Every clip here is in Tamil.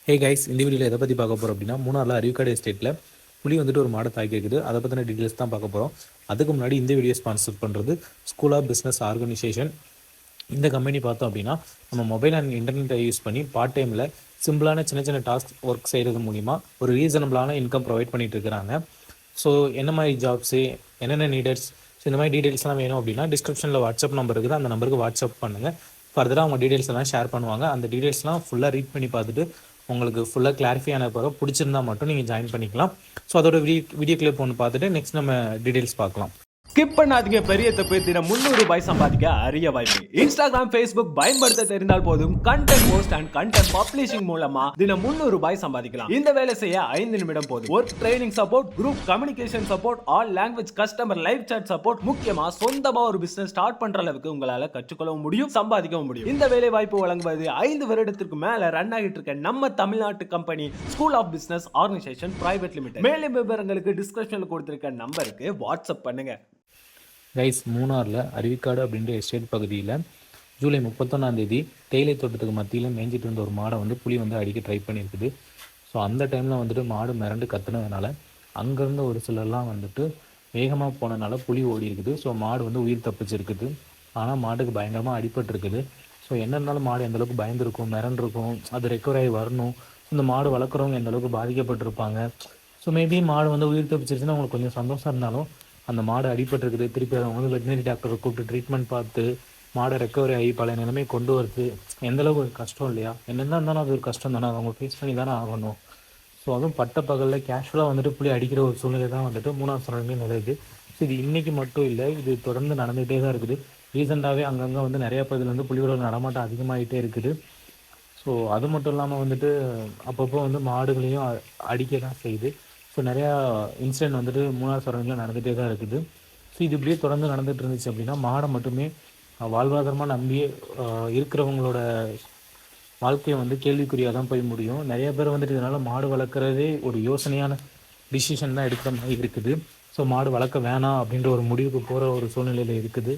ஹே கைஸ், இந்த வீடியோவில் எதை பற்றி பார்க்க போகிறோம் அப்படின்னா, மூணாரில் அருவிக்காடு எஸ்டேட்டில் புலி வந்துட்டு ஒரு மாடை தாக்கி இருக்குது. அதை பற்றின டீட்டெயில்ஸ் தான் பார்க்க போகிறோம். அதுக்கு முன்னாடி இந்த வீடியோ ஸ்பான்சர் பண்ணுறது ஸ்கூல் ஆஃப் பிஸ்னஸ் ஆர்கனைசேஷன். இந்த கம்பெனி பார்த்தோம் அப்படின்னா, நம்ம மொபைல் அண்ட் இன்டர்நெட்டை யூஸ் பண்ணி பார்ட் டைமில் சிம்பிளான சின்ன சின்ன டாஸ்க் ஒர்க் செய்கிறது மூலிமா ஒரு ரீசனபிளான இன்கம் ப்ரொவைட் பண்ணிட்டு இருக்கிறாங்க. ஸோ என்ன மாதிரி ஜாப்ஸு, என்னென்ன நீடர்ஸ், ஸோ இந்த மாதிரி டீட்டெயில்ஸ்லாம் வேணும் அப்படின்னா டிஸ்கிரிப்ஷனில் வாட்ஸ்அப் நம்பர் இருக்குது. அந்த நம்பருக்கு வாட்ஸ்அப் பண்ணுங்கள். ஃபர்தராக அவங்க டீட்டெயில்ஸ் எல்லாம் ஷேர் பண்ணுவாங்க. அந்த டீட்டெயில்ஸ்லாம் ஃபுல்லாக ரீட் பண்ணி பார்த்துட்டு உங்களுக்கு ஃபுல்லாக கிளாரிஃபை ஆன பிறகு பிடிச்சிருந்தா மட்டும் நீங்கள் ஜாயின் பண்ணிக்கலாம். ஸோ அதோட வீடியோ கிளிப் ஒன்று பார்த்துட்டு நெக்ஸ்ட் நம்ம டீட்டெயில்ஸ் பார்க்கலாம். ஸ்கிப் பண்ணாதீங்க. பெரிய தப்பு. தினம் 300 ரூபாய் சம்பாதிக்க அரிய வாய்ப்பு. இன்ஸ்டாகிராம், ஃபேஸ்புக் பயன்படுத்த தெரிந்தால் போதும். Content post and content publishing மூலமா தினம் 300 ரூபாய் சம்பாதிக்கலாம். இந்த வேலை செய்ய 5 நிமிடம் போதும். Work training support, group communication support, all language customer live chat support, முக்கியமா சொந்தமா ஒரு பிசினஸ் ஸ்டார்ட் பண்ற அளவுக்கு உங்களால கற்றுக்கொள்ளவும் முடியும், சம்பாதிக்கவும் முடியும். இந்த வேலை வாய்ப்பு வழங்குவது 5 வருடத்திற்கு மேல ரன் ஆகிட்டு இருக்க நம்ம தமிழ்நாட்டு company school of business organisation private limited. மேலும் விவரங்களுக்கு டிஸ்கிரிப்ஷன்ல கொடுத்திருக்க நம்பருக்கு வாட்ஸ்அப் பண்ணுங்க. கைஸ், மூணாரில் அருவிக்காடு அப்படின்ற எஸ்டேட் பகுதியில் ஜூலை 31 தேயிலை தோட்டத்துக்கு மத்தியில் மேய்ஞ்சிட்டு இருந்த ஒரு மாடை வந்து புலி வந்து அடிக்க ட்ரை பண்ணியிருக்குது. ஸோ அந்த டைமில் வந்துட்டு மாடு மிரண்டு கத்துனதுனால அங்கேருந்து ஒரு சிலர்லாம் வந்துட்டு வேகமாக போனதுனால புலி ஓடி இருக்குது. ஸோ மாடு வந்து உயிர் தப்பிச்சிருக்குது. ஆனால் மாட்டுக்கு பயங்கரமாக அடிபட்டுருக்குது. ஸோ என்ன இருந்தாலும் மாடு எந்தளவுக்கு பயந்துருக்கும், மிரண்டிருக்கும், அது ரெக்கவர் ஆகி வரணும். இந்த மாடு வளர்க்குறவங்க எந்தளவுக்கு பாதிக்கப்பட்டிருப்பாங்க. ஸோ மேபி மாடு வந்து உயிர் தப்பிச்சிருச்சுன்னா அவங்களுக்கு கொஞ்சம் சந்தோஷம் இருந்தாலும், அந்த மாடு அடிபட்டிருக்குது, திருப்பி அவங்க வந்து வெட்டினரி டாக்டரை கூப்பிட்டு ட்ரீட்மெண்ட் பார்த்து மாடை ரெக்கவரி ஆகி பல நிலைமை கொண்டு வருது. எந்தளவுக்கு ஒரு கஷ்டம் இல்லையா? என்னென்ன இருந்தாலும் அது ஒரு கஷ்டம் தானே, அவங்க ஃபேஸ் பண்ணி தானே ஆகணும். ஸோ அதுவும் பட்ட பகலில் கேஷுவலாக வந்துட்டு புளி அடிக்கிற ஒரு சூழ்நிலை தான் வந்துட்டு மூணாவது சரௌண்டிங் நிலையுது. ஸோ இது இன்றைக்கி மட்டும் இல்லை, இது தொடர்ந்து நடந்துகிட்டே தான் இருக்குது. ரீசெண்டாகவே அங்கங்கே வந்து நிறையா பகுதியில் வந்து புலிகளோட நடமாட்டம் அதிகமாகிட்டே இருக்குது. ஸோ அது மட்டும் இல்லாமல் வந்துட்டு அப்பப்போ வந்து மாடுகளையும் அடிக்க தான் செய்யுது. ஸோ நிறையா இன்சிடென்ட் வந்துட்டு மூணாவது சரௌண்டிங்கில் நடந்துகிட்டே தான் இருக்குது. ஸோ இது இப்படியே தொடர்ந்து நடந்துகிட்டு இருந்துச்சு அப்படின்னா மாடை மட்டுமே வாழ்வாதாரமாக நம்பியே இருக்கிறவங்களோட வாழ்க்கையை வந்து கேள்விக்குறியாக தான் போய் முடியும். நிறைய பேர் வந்துட்டு இதனால் மாடு வளர்க்குறதே ஒரு யோசனையான டிசிஷன் தான் எடுக்கிற மாதிரி இருக்குது. ஸோ மாடு வளர்க்க வேணாம் அப்படின்ற ஒரு முடிவுக்கு போகிற ஒரு சூழ்நிலையில் இருக்குது.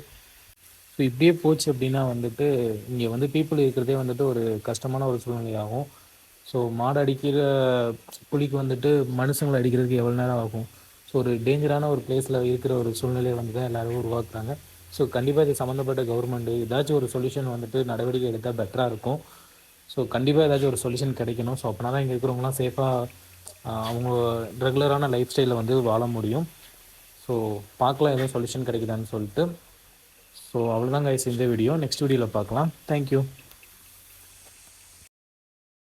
ஸோ இப்படியே போச்சு அப்படின்னா வந்துட்டு இங்கே வந்து பீப்புள் இருக்கிறதே வந்துட்டு ஒரு கஷ்டமான ஒரு சூழ்நிலையாகும். ஸோ மாடு அடிக்கிற புலிக்கு வந்துட்டு மனுஷங்களை அடிக்கிறதுக்கு எவ்வளோ நேரம் ஆகும்? ஸோ ஒரு டேஞ்சரான ஒரு பிளேஸில் இருக்கிற ஒரு சூழ்நிலையை வந்து தான் எல்லோரும் உருவாக்குறாங்க. ஸோ கண்டிப்பாக இது சம்மந்தப்பட்ட கவர்மெண்ட்டு ஏதாச்சும் ஒரு சொல்யூஷன் வந்துட்டு நடவடிக்கை எடுத்தால் பெட்டராக இருக்கும். ஸோ கண்டிப்பாக ஏதாச்சும் ஒரு சொல்யூஷன் கிடைக்கணும். ஸோ அப்படின்னா தான் இங்கே இருக்கிறவங்களாம் சேஃபாக அவங்க ரெகுலரான லைஃப் ஸ்டைலில் வந்து வாழ முடியும். ஸோ பார்க்கலாம் ஏதோ சொல்யூஷன் கிடைக்குதான்னு சொல்லிட்டு. ஸோ அவ்வளோதான் கைஸ் இந்த வீடியோ. நெக்ஸ்ட் வீடியோவில் பார்க்கலாம். தேங்க்யூ.